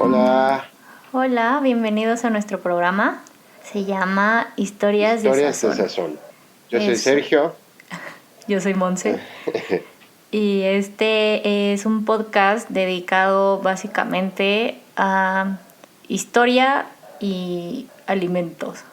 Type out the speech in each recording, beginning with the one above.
Hola. Hola, bienvenidos a nuestro programa. Se llama Historias de Sazón. Yo soy Sergio. Yo soy Monse. Y este es un podcast dedicado básicamente a historia y alimentos.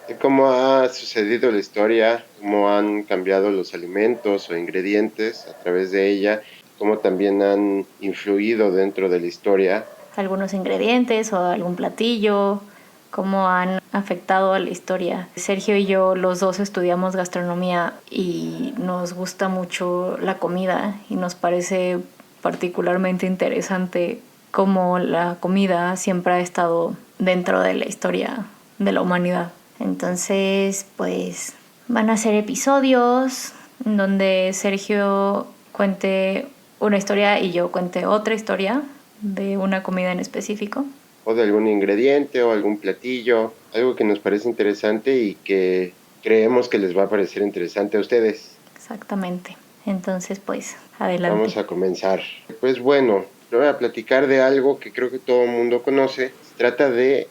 De cómo ha sucedido la historia, cómo han cambiado los alimentos o ingredientes a través de ella, cómo también han influido dentro de la historia. Algunos ingredientes o algún platillo, cómo han afectado a la historia. Sergio y yo los dos estudiamos gastronomía y nos gusta mucho la comida y nos parece particularmente interesante cómo la comida siempre ha estado dentro de la historia de la humanidad. Entonces, pues van a ser episodios donde Sergio cuente una historia y yo cuente otra historia de una comida en específico. O de algún ingrediente o algún platillo, algo que nos parece interesante y que creemos que les va a parecer interesante a ustedes. Exactamente. Entonces, pues, adelante. Vamos a comenzar. Pues bueno, le voy a platicar de algo que creo que todo el mundo conoce. Se trata de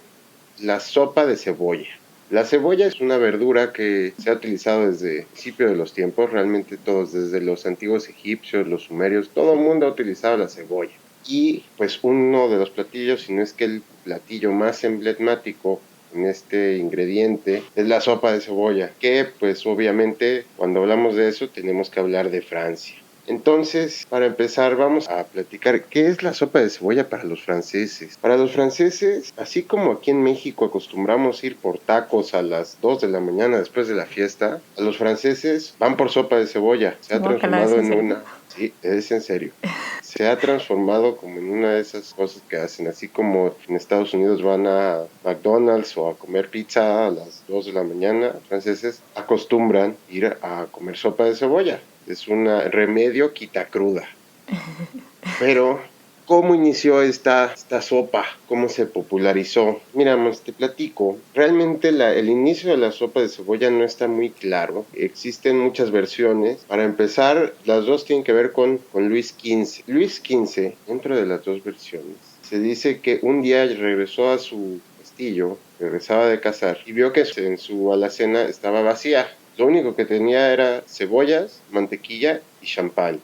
la sopa de cebolla. La cebolla es una verdura que se ha utilizado desde el principio de los tiempos, realmente todos, desde los antiguos egipcios, los sumerios, todo el mundo ha utilizado la cebolla. Y pues uno de los platillos, si no es que el platillo más emblemático en este ingrediente, es la sopa de cebolla, que pues obviamente cuando hablamos de eso tenemos que hablar de Francia. Entonces, para empezar, vamos a platicar qué es la sopa de cebolla para los franceses. Para los franceses, así como aquí en México acostumbramos ir por tacos a las 2 de la mañana después de la fiesta, a los franceses van por sopa de cebolla. Se ha transformado en una... Sí, es en serio. Se ha transformado como en una de esas cosas que hacen, así como en Estados Unidos van a McDonald's o a comer pizza a las 2 de la mañana, los franceses acostumbran ir a comer sopa de cebolla. Es un remedio quitacruda. Pero, ¿cómo inició esta sopa? ¿Cómo se popularizó? Mira, te platico. Realmente el inicio de la sopa de cebolla no está muy claro. Existen muchas versiones. Para empezar, las dos tienen que ver con Luis XV. Luis XV, dentro de las dos versiones, se dice que un día regresó a su castillo, regresaba de cazar, y vio que en su alacena estaba vacía. Lo único que tenía era cebollas, mantequilla y champán.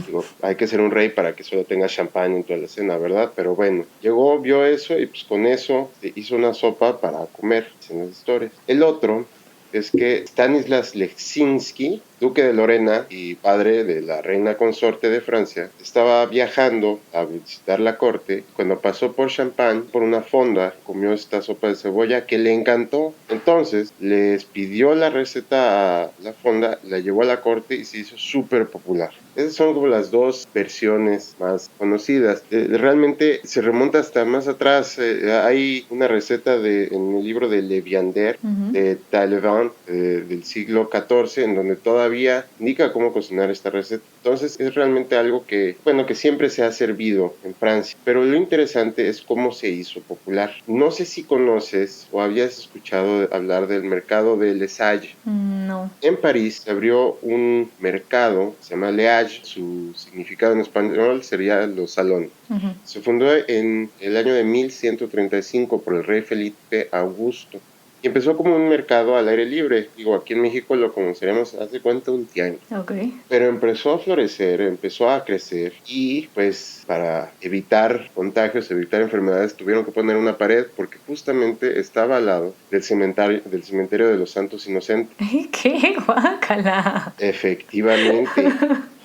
Digo, hay que ser un rey para que solo tenga champán en toda la cena, ¿verdad? Pero bueno, llegó, vio eso y pues con eso hizo una sopa para comer, en las historias. El otro es que Stanislas Leczinski, duque de Lorena y padre de la reina consorte de Francia, estaba viajando a visitar la corte. Cuando pasó por Champagne, por una fonda, comió esta sopa de cebolla que le encantó. Entonces les pidió la receta a la fonda, la llevó a la corte y se hizo súper popular. Esas son como las dos versiones más conocidas. Realmente se remonta hasta más atrás. Hay una receta en el libro de Le Viandaire, de Talleyrand, del siglo XIV, en donde todavía indica cómo cocinar esta receta. Entonces es realmente algo que, bueno, que siempre se ha servido en Francia. Pero lo interesante es cómo se hizo popular. No sé si conoces o habías escuchado hablar del mercado de Les Halles. No. En París se abrió un mercado, se llama Les Halles, su significado en español sería los salones. Se fundó en el año de 1135 por el rey Felipe Augusto. Y empezó como un mercado al aire libre. Digo, aquí en México lo conoceremos, hace cuenta, un tianguis. Okay. Pero empezó a florecer, empezó a crecer y pues para evitar contagios, evitar enfermedades, tuvieron que poner una pared porque justamente estaba al lado del cementerio de los Santos Inocentes. ¡Qué guácala! Efectivamente.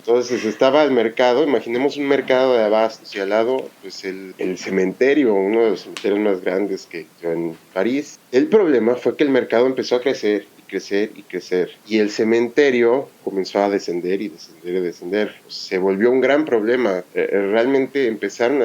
Entonces estaba el mercado, imaginemos un mercado de abastos y al lado pues el cementerio, uno de los cementerios más grandes que en París. El problema fue que el mercado empezó a crecer y crecer y crecer y el cementerio comenzó a descender y descender y descender. Se volvió un gran problema. Realmente empezaron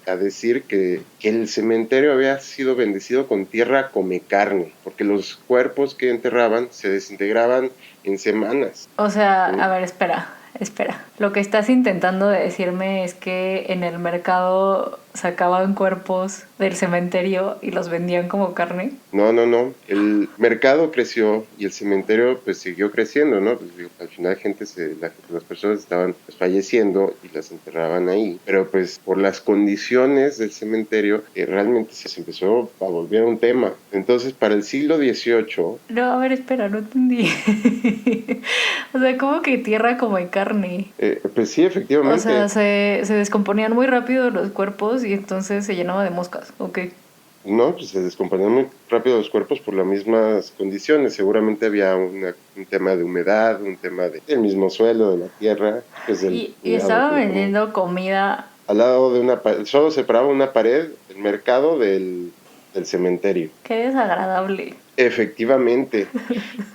a decir que el cementerio había sido bendecido con tierra come carne, porque los cuerpos que enterraban se desintegraban en semanas. O sea, a ver, espera. Espera, lo que estás intentando decirme es que en el mercado sacaban cuerpos del cementerio y los vendían como carne. No, no, no. El mercado creció y el cementerio pues siguió creciendo, ¿no? Pues, digo, al final las personas estaban pues, falleciendo y las enterraban ahí. Pero pues por las condiciones del cementerio realmente se empezó a volver un tema. Entonces para el siglo XVIII. No, a ver, espera, no entendí. O sea, ¿cómo que tierra como en carne? Pues sí, O sea, efectivamente. se descomponían muy rápido los cuerpos y entonces se llenaba de moscas. Ok. No, pues se descomponían muy rápido los cuerpos por las mismas condiciones. Seguramente había un tema de humedad, un tema del mismo suelo, de la tierra, pues del Y cuidado estaba que le ponían. vendiendo comida. Al lado de una pared, solo separaba una pared, el mercado del cementerio. Qué desagradable. Efectivamente.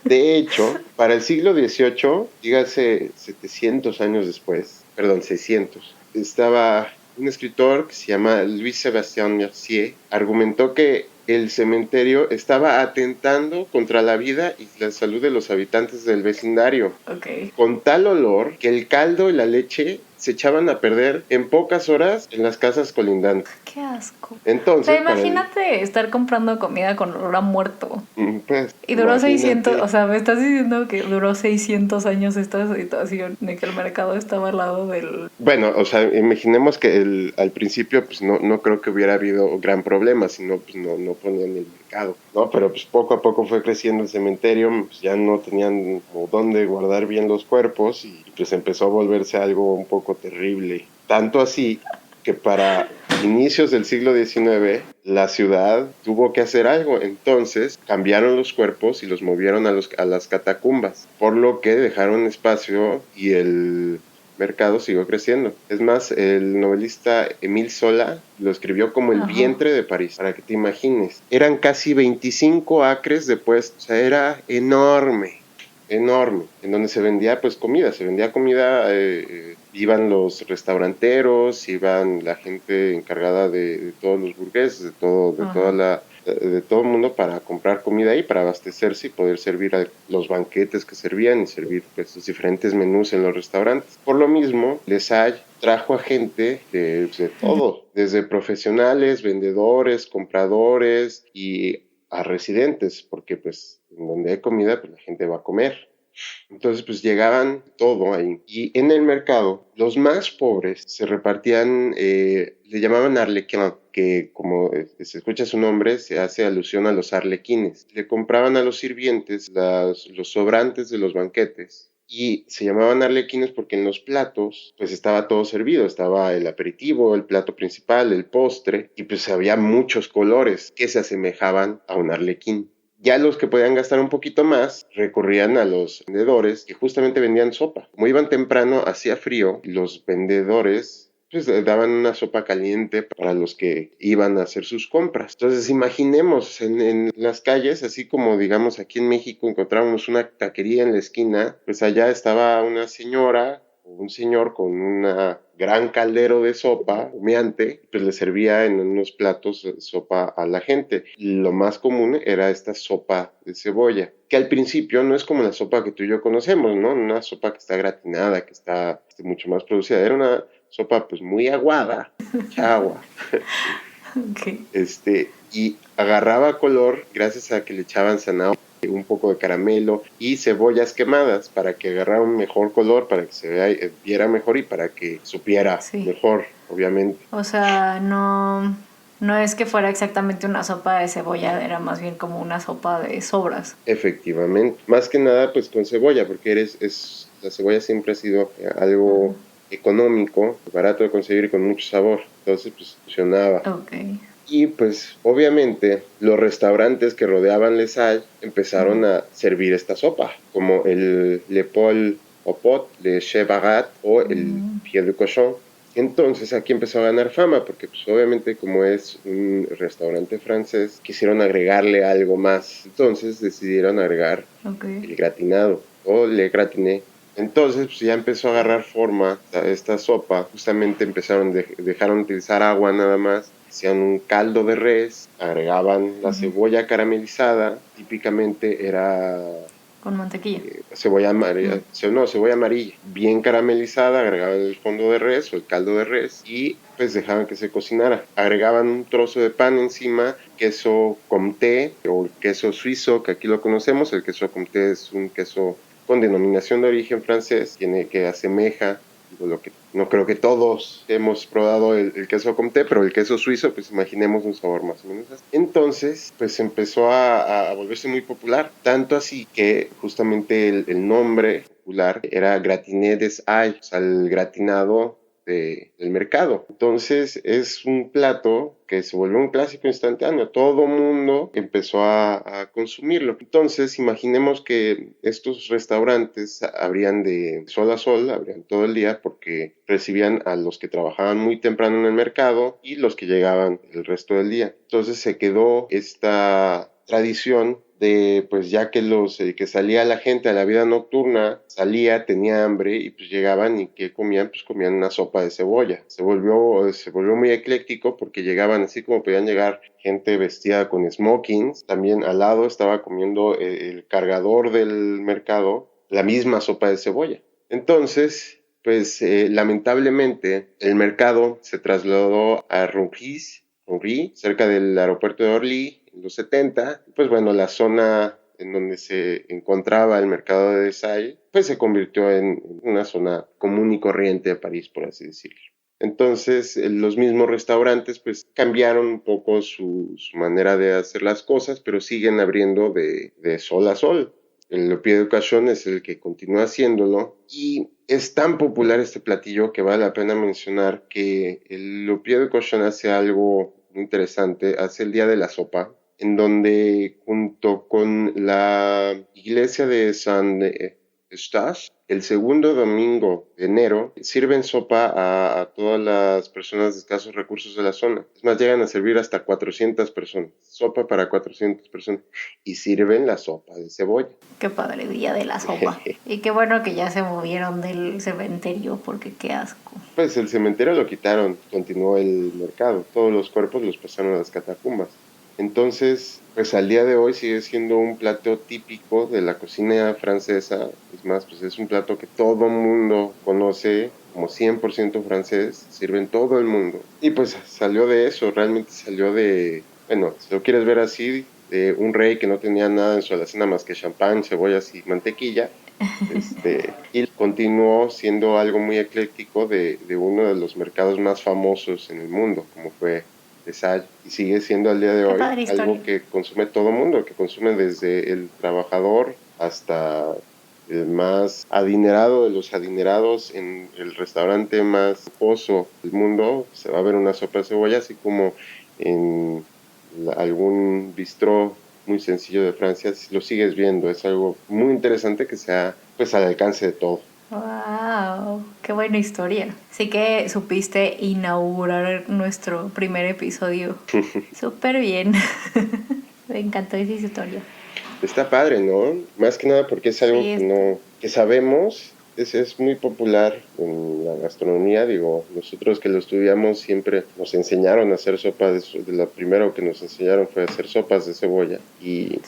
De hecho, para el siglo XVIII, dígase 700 años después, perdón, 600, estaba un escritor que se llama Louis Sébastien Mercier, argumentó que el cementerio estaba atentando contra la vida y la salud de los habitantes del vecindario, Ok. con tal olor que el caldo y la leche se echaban a perder en pocas horas en las casas colindantes. Qué asco. O sea, Entonces, imagínate estar comprando comida con olor a muerto. pues, Y duró 600, o imagínate. sea, me estás diciendo que duró 600 años esta situación de que el mercado estaba al lado del... Bueno, o sea, imaginemos que al principio pues no creo que hubiera habido gran problema, sino pues no ponían el mercado, ¿no? Pero pues poco a poco fue creciendo el cementerio, pues ya no tenían como dónde guardar bien los cuerpos y pues empezó a volverse algo un poco terrible. Tanto así que para inicios del siglo XIX la ciudad tuvo que hacer algo, entonces cambiaron los cuerpos y los movieron a las catacumbas, por lo que dejaron espacio y el mercado siguió creciendo. Es más, el novelista Émile Zola lo escribió como el Ajá. vientre de París, para que te imagines. Eran casi 25 acres de puestos, o sea, era enorme, enorme, en donde se vendía pues comida, iban los restauranteros, iban la gente encargada de todos los burgueses, Ajá. de todo el mundo para comprar comida ahí, para abastecerse y poder servir a los banquetes que servían y servir pues, los diferentes menús en los restaurantes. Por lo mismo, Lesage trajo a gente de todo, desde profesionales, vendedores, compradores y a residentes, porque pues en donde hay comida, pues la gente va a comer. Entonces, pues llegaban todo ahí. Y en el mercado, los más pobres se repartían, le llamaban arlequín, que como se escucha su nombre, se hace alusión a los arlequines. Le compraban a los sirvientes los sobrantes de los banquetes. Y se llamaban arlequines porque en los platos pues estaba todo servido, estaba el aperitivo, el plato principal, el postre y pues había muchos colores que se asemejaban a un arlequín. Ya los que podían gastar un poquito más recurrían a los vendedores que justamente vendían sopa. Como iban temprano, hacía frío, y los vendedores pues daban una sopa caliente para los que iban a hacer sus compras. Entonces imaginemos en las calles, así como digamos aquí en México encontrábamos una taquería en la esquina, pues allá estaba una señora o un señor con una gran caldero de sopa humeante, pues le servía en unos platos de sopa a la gente. Lo más común era esta sopa de cebolla, que al principio no es como la sopa que tú y yo conocemos, ¿no? Una sopa que está gratinada, que está mucho más producida. Era una sopa pues muy aguada, mucha agua, Ok. y agarraba color gracias a que le echaban zanahoria, un poco de caramelo y cebollas quemadas para que agarrara un mejor color, para que viera mejor y para que supiera Sí. mejor, obviamente. O sea, no, no es que fuera exactamente una sopa de cebolla, era más bien como una sopa de sobras. Efectivamente. Más que nada, pues con cebolla, porque la cebolla siempre ha sido algo económico, barato de conseguir y con mucho sabor. Entonces, pues funcionaba. Ok. Y pues obviamente los restaurantes que rodeaban Les Halles empezaron a servir esta sopa, como el Le Paul au Pot, Le Chef Barat o el Pied de Cochon. Entonces aquí empezó a ganar fama, porque pues obviamente como es un restaurante francés, quisieron agregarle algo más. Entonces decidieron agregar Ok. el gratinado o le gratiné. Entonces pues ya empezó a agarrar forma esta sopa. Justamente dejaron de utilizar agua nada más. Hacían un caldo de res, agregaban la cebolla caramelizada. Típicamente era Con mantequilla. Cebolla amarilla, cebolla amarilla, bien caramelizada, agregaban el fondo de res o el caldo de res y pues dejaban que se cocinara. Agregaban un trozo de pan encima, queso comté o el queso suizo, que aquí lo conocemos. El queso comté es un queso con denominación de origen francés, tiene que asemeja lo que no creo que todos hemos probado el queso comté, pero el queso suizo, pues imaginemos un sabor más o menos así. Entonces, pues empezó a volverse muy popular, tanto así que justamente el nombre popular era gratiné des ailes, o sea, el gratinado del mercado. Entonces es un plato que se volvió un clásico instantáneo. Todo mundo empezó a consumirlo. Entonces imaginemos que estos restaurantes abrían de sol a sol, abrían todo el día porque recibían a los que trabajaban muy temprano en el mercado y los que llegaban el resto del día. Entonces se quedó esta tradición de pues ya que que salía la gente a la vida nocturna, salía, tenía hambre y pues llegaban y ¿qué comían? Pues comían una sopa de cebolla. Se volvió muy ecléctico porque llegaban así como podían llegar gente vestida con smokings. También al lado estaba comiendo el cargador del mercado la misma sopa de cebolla. Entonces, pues lamentablemente el mercado se trasladó a Rungis, cerca del aeropuerto de Orly, en los 70. Pues bueno, la zona en donde se encontraba el mercado de Versailles, pues se convirtió en una zona común y corriente de París, por así decirlo. Entonces, los mismos restaurantes pues cambiaron un poco su manera de hacer las cosas, pero siguen abriendo de sol a sol. El Le Pied de Cochon es el que continúa haciéndolo y es tan popular este platillo que vale la pena mencionar que el Le Pied de Cochon hace algo muy interesante, hace el Día de la Sopa, en donde junto con la iglesia de Saint Eustache, el segundo domingo de enero, sirven sopa a todas las personas de escasos recursos de la zona. Es más, llegan a servir hasta 400 personas. Sopa para 400 personas. Y sirven la sopa de cebolla. Qué padre, día de la sopa. Y qué bueno que ya se movieron del cementerio, porque qué asco. Pues el cementerio lo quitaron, continuó el mercado. Todos los cuerpos los pasaron a las catacumbas. Entonces, pues al día de hoy sigue siendo un plato típico de la cocina francesa. Es más, pues es un plato que todo mundo conoce como 100% francés, sirve en todo el mundo. Y pues salió de eso, realmente salió de, bueno, si lo quieres ver así, de un rey que no tenía nada en su alacena más que champán, cebollas y mantequilla. Y continuó siendo algo muy ecléctico de uno de los mercados más famosos en el mundo, como fue Versailles, y sigue siendo al día de hoy algo que consume todo el mundo, que consume desde el trabajador hasta el más adinerado de los adinerados. En el restaurante más lujoso del mundo se va a ver una sopa de cebolla, así como en algún bistró muy sencillo de Francia, si lo sigues viendo. Es algo muy interesante que sea pues al alcance de todo. ¡Wow! ¡Qué buena historia! Sí que supiste inaugurar nuestro primer episodio. Súper bien. Me encantó esa historia. Está padre, ¿no? Más que nada porque es algo sí, que sabemos, es muy popular en la gastronomía. Digo, nosotros que lo estudiamos siempre nos enseñaron a hacer sopas, lo primero que nos enseñaron fue hacer sopas de cebolla. Y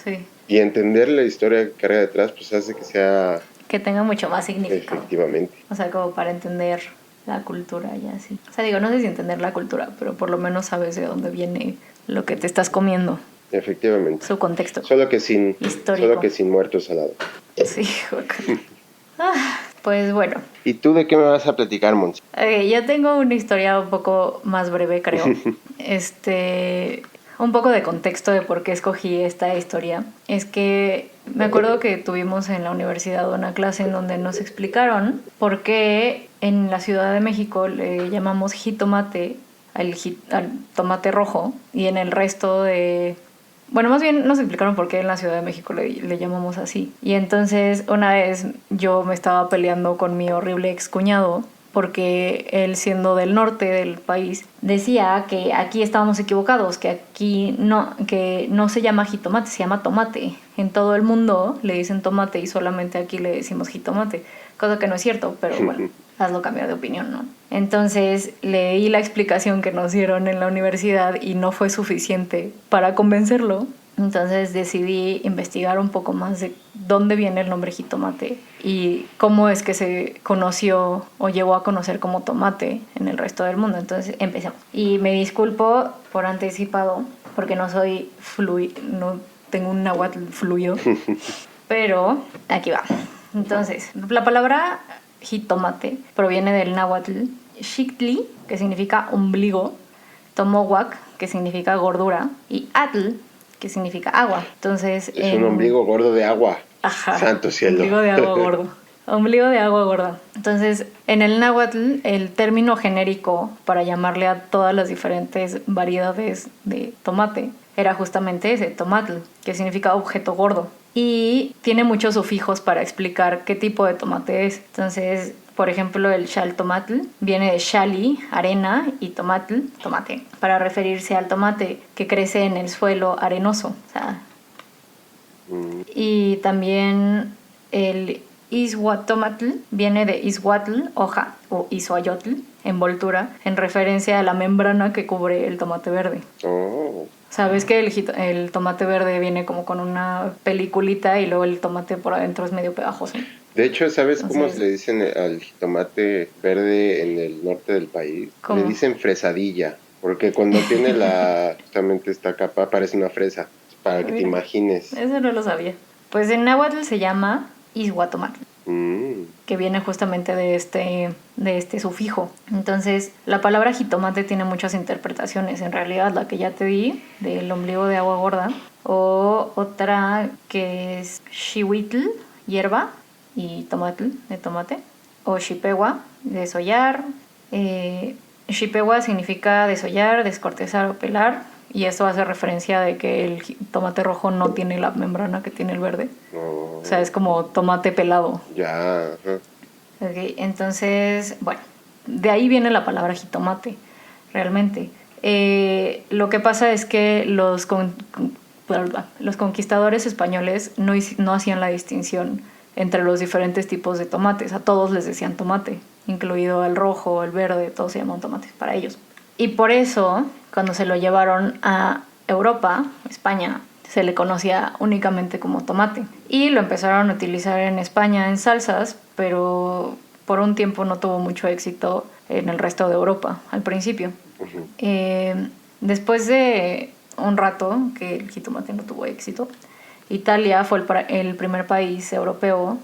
entender la historia que carga detrás, pues hace que sea... que tenga mucho más significado. Efectivamente. O sea, como para entender la cultura y así. O sea, digo, no sé si entender la cultura, pero por lo menos sabes de dónde viene lo que te estás comiendo. Efectivamente. Su contexto. Solo que sin muertos al lado. Sí, pues bueno. ¿Y tú de qué me vas a platicar, Monse? Yo tengo una historia un poco más breve, creo. Un poco de contexto de por qué escogí esta historia. Es que me acuerdo que tuvimos en la universidad una clase en donde nos explicaron por qué en la Ciudad de México le llamamos jitomate al tomate rojo y en el resto de... Bueno, más bien nos explicaron por qué en la Ciudad de México le llamamos así. Y entonces una vez yo me estaba peleando con mi horrible excuñado porque él, siendo del norte del país, decía que aquí estábamos equivocados, que aquí no se llama jitomate, se llama tomate. En todo el mundo le dicen tomate y solamente aquí le decimos jitomate, cosa que no es cierto, pero bueno, hazlo cambiar de opinión, ¿no? Entonces leí la explicación que nos dieron en la universidad y no fue suficiente para convencerlo. Entonces decidí investigar un poco más dónde viene el nombre jitomate y cómo es que se conoció o llegó a conocer como tomate en el resto del mundo. Entonces empecemos. Y me disculpo por anticipado porque no soy no tengo un náhuatl fluido, pero aquí va. Entonces, la palabra jitomate proviene del náhuatl xictli, que significa ombligo, tomohuac, que significa gordura, y atl, que significa agua. Entonces, es un ombligo gordo de agua. Ajá. Santo cielo. Ombligo de agua gordo. Ombligo de agua gorda. Entonces, en el náhuatl, el término genérico para llamarle a todas las diferentes variedades de tomate era justamente ese, tomatl, que significa objeto gordo. Y tiene muchos sufijos para explicar qué tipo de tomate es. Entonces, por ejemplo, el xaltomatl viene de xali, arena, y tomatl, tomate, para referirse al tomate que crece en el suelo arenoso. O sea, y también el ishuatomatl viene de ishuatl, hoja, o ishuayotl, envoltura, en referencia a la membrana que cubre el tomate verde. Oh. Sabes que el tomate verde viene como con una peliculita y luego el tomate por adentro es medio pegajoso. De hecho, ¿sabes Entonces, cómo se le dicen al jitomate verde en el norte del país? ¿cómo? Le dicen fresadilla, porque cuando tiene justamente esta capa parece una fresa, para que te imagines. Eso no lo sabía. Pues en náhuatl se llama ishuatomatl, que viene justamente de este sufijo. Entonces, la palabra jitomate tiene muchas interpretaciones. En realidad, la que ya te di, del ombligo de agua gorda, o otra que es xihuitl, hierba, y tomatl, de tomate, o xipehua, desollar. Xipehua significa desollar, descortezar o pelar, y esto hace referencia de que el tomate rojo no tiene la membrana que tiene el verde. Oh. O sea, es como tomate pelado. Ya, ajá. Okay, entonces, bueno, de ahí viene la palabra jitomate, realmente. Lo que pasa es que los conquistadores españoles no hacían la distinción entre los diferentes tipos de tomates. A todos les decían tomate, incluido el rojo, el verde, todos se llaman tomates para ellos. Y por eso, cuando se lo llevaron a Europa, España, se le conocía únicamente como tomate. Y lo empezaron a utilizar en España en salsas, pero por un tiempo no tuvo mucho éxito en el resto de Europa, al principio. Después de un rato que el jitomate no tuvo éxito, Italia fue el primer país europeo,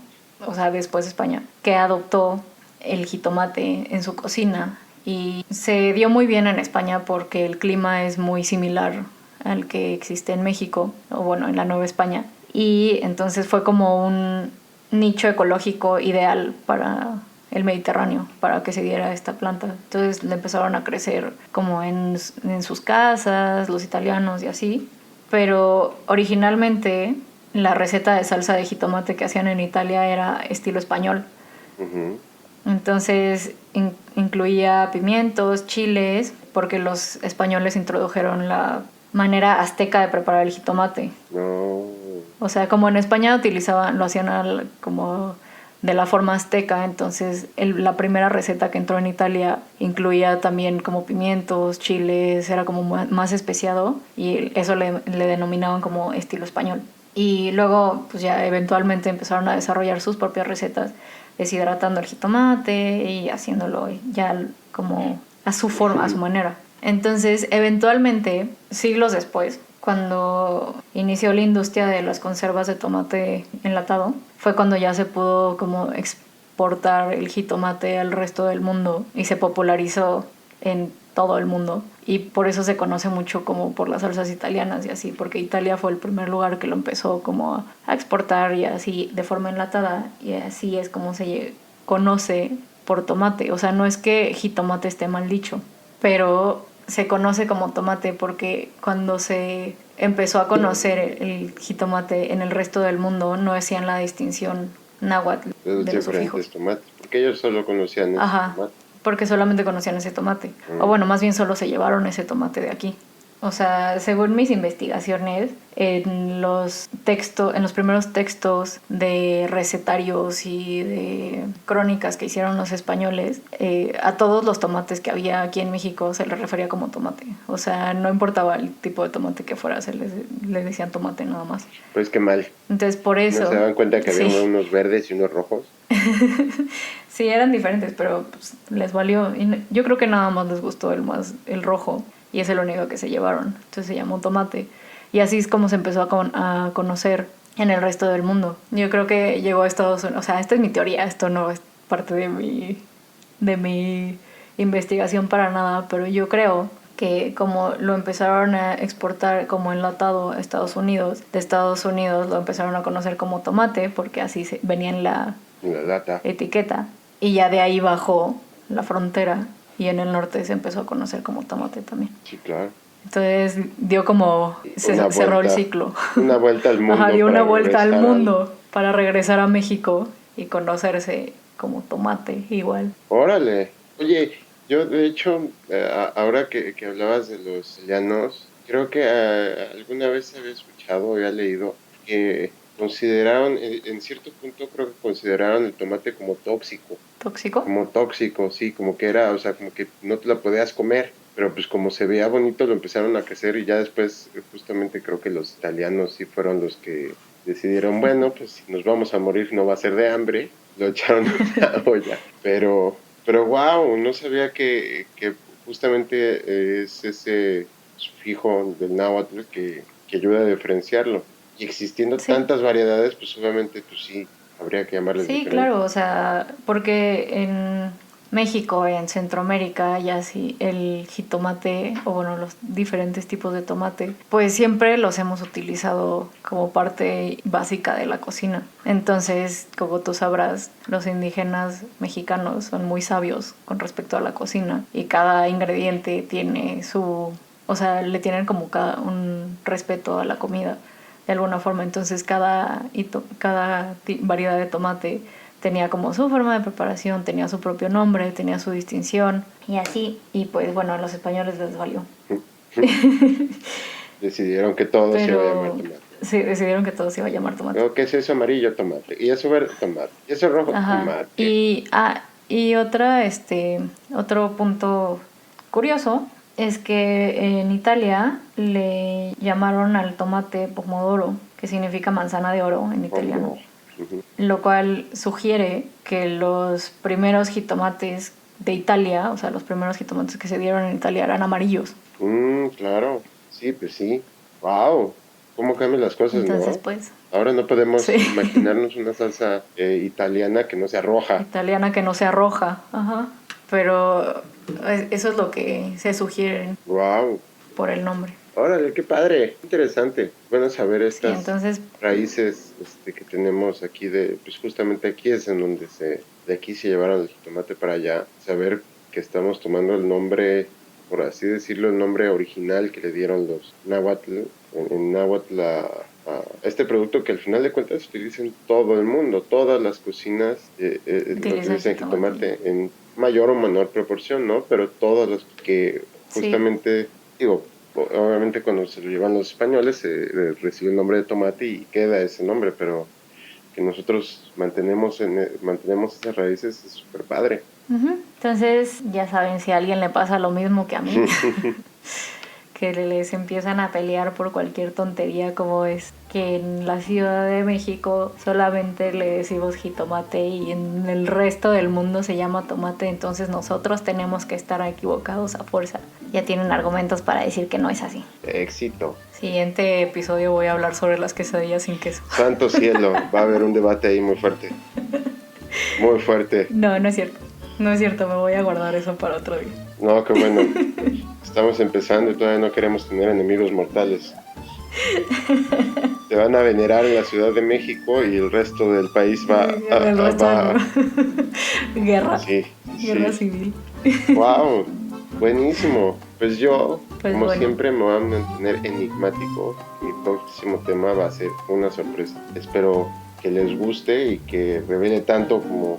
o sea, después de España, que adoptó el jitomate en su cocina. Y se dio muy bien en España porque el clima es muy similar al que existe en México, o bueno, en la Nueva España. Y entonces fue como un nicho ecológico ideal para el Mediterráneo, para que se diera esta planta. Entonces le empezaron a crecer como en sus casas, los italianos y así. Pero originalmente la receta de salsa de jitomate que hacían en Italia era estilo español. Uh-huh. Entonces incluía pimientos, chiles, porque los españoles introdujeron la manera azteca de preparar el jitomate. No. O sea, como en España lo hacían como de la forma azteca, entonces la primera receta que entró en Italia incluía también como pimientos, chiles, era como más especiado y eso le denominaban como estilo español. Y luego pues ya eventualmente empezaron a desarrollar sus propias recetas, deshidratando el jitomate y haciéndolo ya como a su forma, a su manera. Entonces, eventualmente, siglos después, cuando inició la industria de las conservas de tomate enlatado, fue cuando ya se pudo como exportar el jitomate al resto del mundo y se popularizó en todo el mundo. Y por eso se conoce mucho como por las salsas italianas y así, porque Italia fue el primer lugar que lo empezó como a exportar y así de forma enlatada, y así es como se conoce por tomate. O sea, no es que jitomate esté mal dicho, pero se conoce como tomate porque cuando se empezó a conocer el jitomate en el resto del mundo no hacían la distinción náhuatl De los diferentes tomates, porque ellos solo conocían ese tomate. Porque solamente conocían ese tomate. O bueno, más bien solo se llevaron ese tomate de aquí. O sea, según mis investigaciones, en los primeros textos de recetarios y de crónicas que hicieron los españoles, a todos los tomates que había aquí en México se les refería como tomate. O sea, no importaba el tipo de tomate que fuera, les decían tomate nada más. Pues qué mal. Entonces, por eso... ¿No se daban cuenta que había sí. unos verdes y unos rojos? Sí, eran diferentes, pero pues, les valió. Y yo creo que nada más les gustó el rojo, y es el único que se llevaron. Entonces se llamó tomate. Y así es como se empezó a conocer en el resto del mundo. Yo creo que llegó a Estados Unidos. O sea, esta es mi teoría, esto no es parte de mi investigación para nada, pero yo creo que como lo empezaron a exportar como enlatado a Estados Unidos, de Estados Unidos lo empezaron a conocer como tomate, porque así venía en la lata. etiqueta, y ya de ahí bajó la frontera y en el norte se empezó a conocer como tomate también. Sí, claro. Entonces dio como... cerró el ciclo. Una vuelta al mundo. Ajá, dio una vuelta al mundo para regresar a México y conocerse como tomate igual. Órale. Oye, yo de hecho, ahora que hablabas de los italianos, creo que alguna vez había escuchado o había leído que consideraron, en cierto punto creo que consideraron el tomate como tóxico. ¿Tóxico? Como tóxico, sí, como que era, o sea, como que no te la podías comer, pero pues como se veía bonito lo empezaron a crecer y ya después justamente creo que los italianos sí fueron los que decidieron, bueno, pues si nos vamos a morir no va a ser de hambre, lo echaron a la olla, pero wow, no sabía que justamente es ese sufijo del náhuatl que ayuda a diferenciarlo. Y existiendo tantas variedades, pues obviamente, pues sí, habría que llamarles diferente. Sí, claro, o sea, porque en México, en Centroamérica, ya sí, el jitomate, o bueno, los diferentes tipos de tomate, pues siempre los hemos utilizado como parte básica de la cocina. Entonces, como tú sabrás, los indígenas mexicanos son muy sabios con respecto a la cocina y cada ingrediente tiene o sea, le tienen como un respeto a la comida de alguna forma. Entonces cada variedad de tomate tenía como su forma de preparación, tenía su propio nombre, tenía su distinción y así. Y pues bueno, a los españoles les valió. Decidieron que todo se iba a llamar tomate. Sí, decidieron que todo se iba a llamar tomate. ¿Qué es eso amarillo? Tomate. Y eso verde, tomate. Y eso rojo, ajá. Tomate. Y otro punto curioso es que en Italia le llamaron al tomate pomodoro, que significa manzana de oro en italiano. Lo cual sugiere que los primeros jitomates de Italia, o sea, los primeros jitomates que se dieron en Italia eran amarillos. Claro. Sí, pues sí. Wow. ¿Cómo cambian las cosas? Entonces, ¿no? pues... Ahora no podemos imaginarnos una salsa italiana que no sea roja. Italiana que no sea roja, ajá. Pero eso es lo que se sugiere. Wow. Por el nombre. Órale, qué padre, interesante. Bueno saber estas entonces, raíces que tenemos aquí pues justamente aquí es en donde de aquí se llevaron el jitomate para allá. Saber que estamos tomando el nombre, por así decirlo, el nombre original que le dieron los náhuatl, en náhuatl a este producto que al final de cuentas se utiliza en todo el mundo, todas las cocinas utilizan jitomate en mayor o menor proporción, ¿no? Pero todas las que justamente, digo, obviamente cuando se lo llevan los españoles se recibe el nombre de tomate y queda ese nombre, pero que nosotros mantenemos esas raíces es súper padre. Entonces, ya saben, si a alguien le pasa lo mismo que a mí, que les empiezan a pelear por cualquier tontería, como es que en la Ciudad de México solamente le decimos jitomate y en el resto del mundo se llama tomate, entonces nosotros tenemos que estar equivocados a fuerza. Ya tienen argumentos para decir que no es así. Éxito. Siguiente episodio voy a hablar sobre las quesadillas sin queso. Santo cielo, va a haber un debate ahí muy fuerte. Muy fuerte. No, no es cierto. No es cierto, me voy a guardar eso para otro día. No, qué bueno. Estamos empezando y todavía no queremos tener enemigos mortales. Te van a venerar en la Ciudad de México y el resto del país va Guerra. Sí, Guerra civil. Wow, buenísimo. Pues yo, como bueno, siempre, me voy a mantener enigmático. Mi próximo tema va a ser una sorpresa. Espero que les guste y que revele tanto como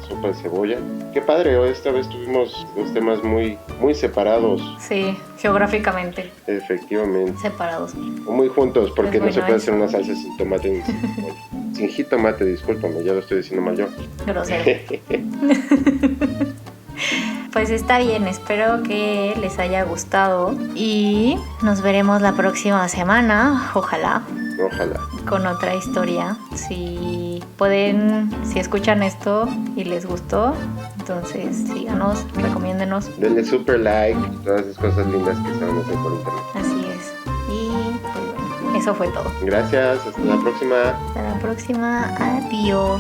sopa de cebolla. Qué padre, hoy esta vez tuvimos dos temas muy, muy separados. Sí, geográficamente Efectivamente. separados. O muy juntos, porque Pues no se bueno, puede eso. hacer una salsa sin tomate ni sin cebolla. Sin jitomate, discúlpame, ya lo estoy diciendo mal yo. Grosero. Pues está bien, espero que les haya gustado y nos veremos la próxima semana, ojalá, Ojalá. con otra historia. Si pueden, si escuchan esto y les gustó, entonces síganos, recomiéndenos. Denle super like, todas esas cosas lindas que saben hacer por internet. Así es. Y pues bueno, eso fue todo. Gracias, hasta la próxima. Hasta la próxima. Adiós.